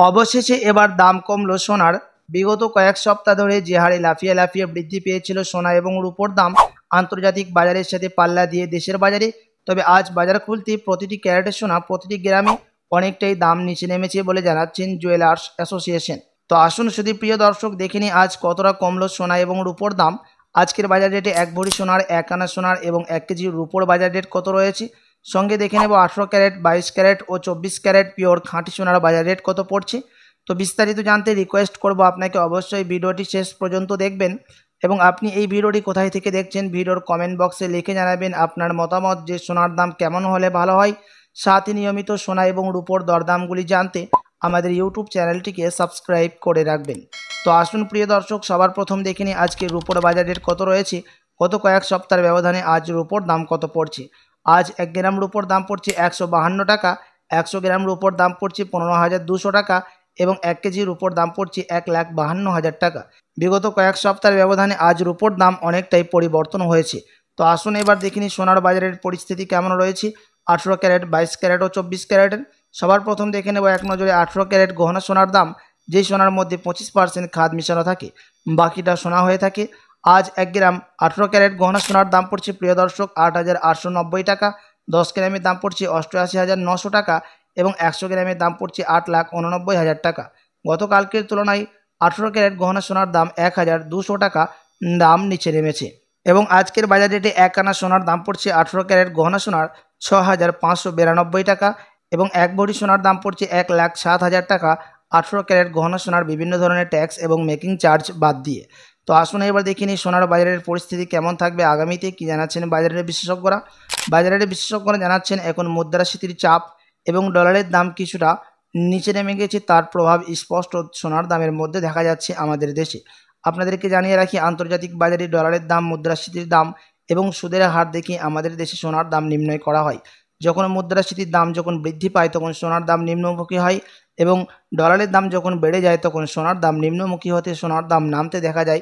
অবশেষে এবার দাম কমলো সোনার। বিগত কয়েক সপ্তাহ ধরে যে হারে লাফিয়ে লাফিয়ে বৃদ্ধি পেয়েছিল সোনা এবং রূপোর দাম আন্তর্জাতিক বাজারের সাথে পাল্লা দিয়ে দেশের বাজারে, তবে আজ বাজার খুলতে প্রতিটি ক্যারেটের সোনা প্রতিটি গ্রামে অনেকটাই দাম নিচে নেমেছে বলে জানাচ্ছেন জুয়েলার্স অ্যাসোসিয়েশন। তো আসুন শুধু প্রিয় দর্শক দেখে নিই আজ কতটা কমলো সোনা এবং রূপোর দাম। আজকের বাজার রেটে 1 ভরি সোনার, 1 আনা সোনার এবং 1 কেজি রূপোর বাজার রেট কত রয়েছে, সঙ্গে দেখে নেব 18 ক্যারেট, 22 ক্যারেট ও 24 ক্যারেট পিওর খাঁটি সোনার বাজার রেট কত পড়ছে। তো বিস্তারিত জানতে রিকোয়েস্ট করব আপনাকে অবশ্যই ভিডিওটি শেষ পর্যন্ত দেখবেন এবং আপনি এই ভিডিওটি কোথায় থেকে দেখছেন ভিডিওর কমেন্ট বক্সে লিখে জানাবেন আপনার মতামত যে সোনার দাম কেমন হলে ভালো হয়। সাথে নিয়মিত সোনা এবং রূপোর দরদামগুলি জানতে আমাদের ইউটিউব চ্যানেলটিকে সাবস্ক্রাইব করে রাখবেন। তো আসুন প্রিয় দর্শক, সবার প্রথম দেখে নিই আজকে রূপোর বাজার রেট কত রয়েছে। গত কয়েক সপ্তাহের ব্যবধানে আজ রূপোর দাম কত পড়ছে। আজ 1 গ্রাম রূপোর দাম পড়ছে 152 টাকা, 100 গ্রাম রূপোর দাম পড়ছে 15,200 টাকা এবং 1 কেজি রূপোর দাম পড়ছে 1,52,000 টাকা। বিগত কয়েক সপ্তাহের ব্যবধানে আজ রূপোর দাম অনেকটাই পরিবর্তন হয়েছে। তো আসুন এবার দেখিনি সোনার বাজারের পরিস্থিতি কেমন রয়েছে 18 ক্যারেট, 22 ক্যারেট ও 24 ক্যারেটের। সবার প্রথম দেখে নেব এক নজরে 18 ক্যারেট গহনা সোনার দাম, যেই সোনার মধ্যে 25% খাদ মিশানো থাকে, বাকিটা সোনা হয়ে থাকে। আজ 1 গ্রাম 18 ক্যারেট গহনা সোনার দাম পড়ছে প্রিয় দর্শক 8,890 টাকা, 10 গ্রামের দাম পড়ছে 88,900 টাকা এবং 100 গ্রামের দাম পড়ছে 8,89,000 টাকা। গতকালকের তুলনায় 18 ক্যারেট গহনা সোনার দাম 1,200 টাকা দাম নিচে নেমেছে এবং আজকের বাজার রেটে 1 আনা সোনার দাম পড়ছে 18 ক্যারেট গহনা সোনার 6,592 টাকা এবং 1 ভরি সোনার দাম পড়ছে 1,07,000 টাকা 18 ক্যারেট গহনা সোনার বিভিন্ন ধরনের ট্যাক্স এবং মেকিং চার্জ বাদ দিয়ে। তো আসুন এবার দেখে নিই সোনার বাজারের পরিস্থিতি কেমন থাকবে আগামীতে, কি জানাচ্ছেন বাজারের বিশেষজ্ঞরা। বাজারের বিশেষজ্ঞরা জানাচ্ছেন এখন মুদ্রাস্ফীতির চাপ এবং ডলারের দাম কিছুটা নিচে নেমে গেছে, তার প্রভাব স্পষ্ট সোনার দামের মধ্যে দেখা যাচ্ছে আমাদের দেশে। আপনাদেরকে জানিয়ে রাখি আন্তর্জাতিক বাজারে ডলারের দাম, মুদ্রাস্ফীতির দাম এবং সুদের হার দেখে আমাদের দেশে সোনার দাম নির্ণয় করা হয়। যখন মুদ্রাস্ফীতির দাম যখন বৃদ্ধি পায় তখন সোনার দাম নিম্নমুখী হয় এবং ডলারের দাম যখন বেড়ে যায় তখন সোনার দাম নিম্নমুখী হতে সোনার দাম নামতে দেখা যায়।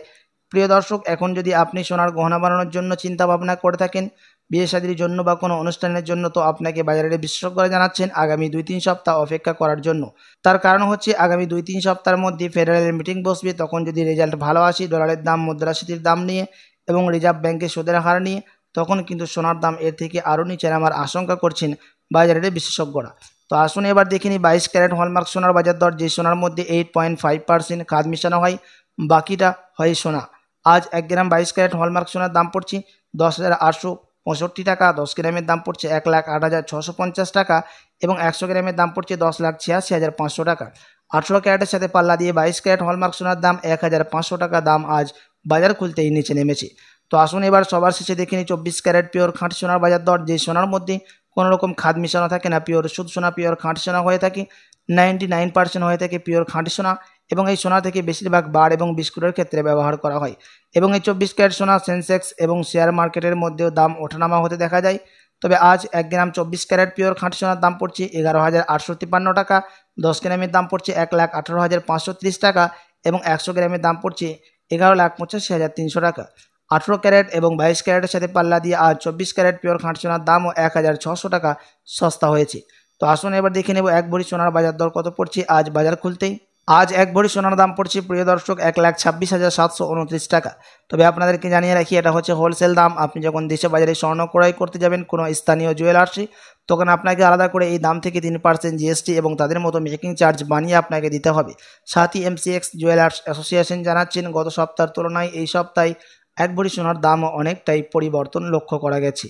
প্রিয় দর্শক, এখন যদি আপনি সোনার গহনা বানানোর জন্য চিন্তা ভাবনা করে থাকেন, বিয়ে শাদীর জন্য বা কোনো অনুষ্ঠানের জন্য, তো আপনাকে বাজারের বিশেষজ্ঞরা জানাচ্ছেন আগামী 2-3 সপ্তাহ অপেক্ষা করার জন্য। তার কারণ হচ্ছে আগামী 2-3 সপ্তাহের মধ্যে ফেডারেল মিটিং বসবে, তখন যদি রেজাল্ট ভালো আসে ডলারের দাম, মুদ্রাস্ফীতির দাম নিয়ে এবং রিজার্ভ ব্যাংকের সুদের হার নিয়ে, তখন কিন্তু সোনার দাম এর থেকে আরও নিচে নামার আশঙ্কা করছেন বাজারের বিশেষজ্ঞরা। তো আসুন এবার দেখে নিই 22 ক্যারেট হলমার্ক সোনার বাজার দর, যে সোনার মধ্যে 8.5% খাদ মিশানো হয়, বাকিটা হয় সোনা। আজ 1 গ্রাম 22 ক্যারেট হলমার্ক সোনার দাম পড়ছে 10,865 টাকা, 10 গ্রামের দাম পড়ছে 1,08,650 টাকা এবং 100 গ্রামের দাম পড়ছে 10,86,500 টাকা। 18 ক্যারেটের সাথে পাল্লা দিয়ে 22 ক্যারেট হলমার্ক সোনার দাম 1,500 টাকা দাম আজ বাজার খুলতেই নিচে নেমেছে। তো আসুন এবার সবার শেষে দেখে নিই 24 ক্যারেট পিওর খাঁটি সোনার বাজার দর, যে সোনার মধ্যে কোনো রকম খাদ মিশানো থাকে না, পিওর শুদ্ধ সোনা, পিওর খাঁটি সোনা হয়ে থাকে, 99% হয়ে থাকে পিওর খাঁটি সোনা এবং এই সোনা থেকে বেশিরভাগ বার এবং বিস্কুটের ক্ষেত্রে ব্যবহার করা হয় এবং এই 24 ক্যারেট সোনা সেন্সেক্স এবং শেয়ার মার্কেটের মধ্যেও দাম ওঠানামা হতে দেখা যায়। তবে আজ 1 গ্রাম 24 ক্যারেট পিওর খাঁটি সোনার দাম পড়ছে 11,853 টাকা, 10 গ্রামের দাম পড়ছে 1,18,530 টাকা এবং 100 গ্রামের দাম পড়ছে 11,85,300 টাকা। 18 ক্যারেট এবং 22 ক্যারেটের সাথে পাল্লা দিয়ে আজ 24 ক্যারেট পিওর খাঁটি সোনার দামও 1,600 টাকা সস্তা হয়েছে। তো আসুন এবার দেখে নেব 1 ভরি সোনার বাজার দর কত পড়ছে আজ বাজার খুলতেই। আজ 1 ভরি সোনার দাম পড়ছে প্রিয় দর্শক 1,26,729 টাকা। তবে আপনাদেরকে জানিয়ে রাখি এটা হচ্ছে হোলসেল দাম। আপনি যখন দেশে বাজারে স্বর্ণ ক্রয় করতে যাবেন কোনো স্থানীয় জুয়েলার্সে, তখন আপনাকে আলাদা করে এই দাম থেকে 3% জিএসটি এবং তাদের মতো মেকিং চার্জ বানিয়ে আপনাকে দিতে হবে। সাথী এমসিএক্স জুয়েলার্স অ্যাসোসিয়েশন জানাচ্ছেন গত সপ্তাহের তুলনায় এই সপ্তাহে 1 ভরি সোনার দাম অনেকটাই পরিবর্তন লক্ষ্য করা গেছে।